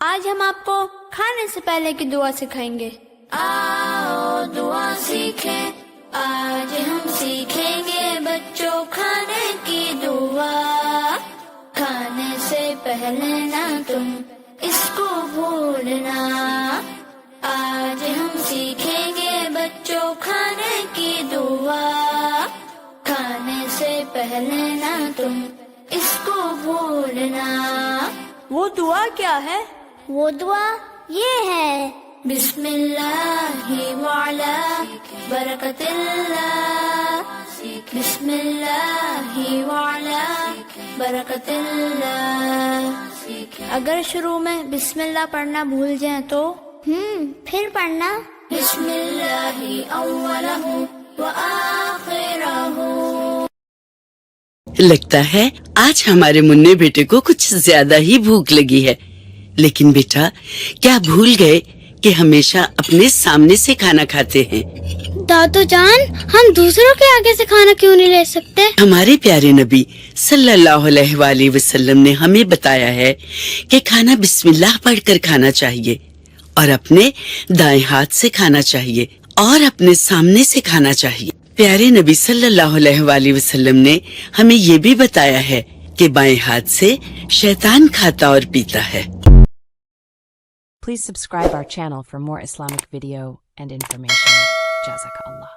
آج ہم آپ کو کھانے سے پہلے کی دعا سکھائیں گے. آؤ دعا سیکھیں. آج ہم سیکھیں گے بچوں کھانے کی دعا. کھانے سے پہلے نہ تم اس کو بھولنا. آج ہم سیکھیں گے بچوں کھانے کی دعا. کھانے سے پہلے نہ تم اس کو بھولنا. وہ دعا کیا ہے؟ وہ دعا یہ ہے: بسم اللہ وعلا برکت اللہ. بسم اللہ وعلا برکت اللہ. اگر شروع میں بسم اللہ پڑھنا بھول جائیں تو پھر پڑھنا بسم اللہ اولہ وآخرہ. لگتا ہے آج ہمارے مننے بیٹے کو کچھ زیادہ ہی بھوک لگی ہے. لیکن بیٹا کیا بھول گئے کہ ہمیشہ اپنے سامنے سے کھانا کھاتے ہیں؟ دادو جان، ہم دوسروں کے آگے سے کھانا کیوں نہیں لے سکتے؟ ہمارے پیارے نبی صلی اللہ علیہ وآلہ وسلم نے ہمیں بتایا ہے کہ کھانا بسم اللہ پڑھ کر کھانا چاہیے، اور اپنے دائیں ہاتھ سے کھانا چاہیے، اور اپنے سامنے سے کھانا چاہیے. پیارے نبی صلی اللہ علیہ وآلہ وسلم نے ہمیں یہ بھی بتایا ہے کہ بائیں ہاتھ سے شیطان کھاتا اور پیتا ہے. Please subscribe our channel for more Islamic video and information. Jazakallah.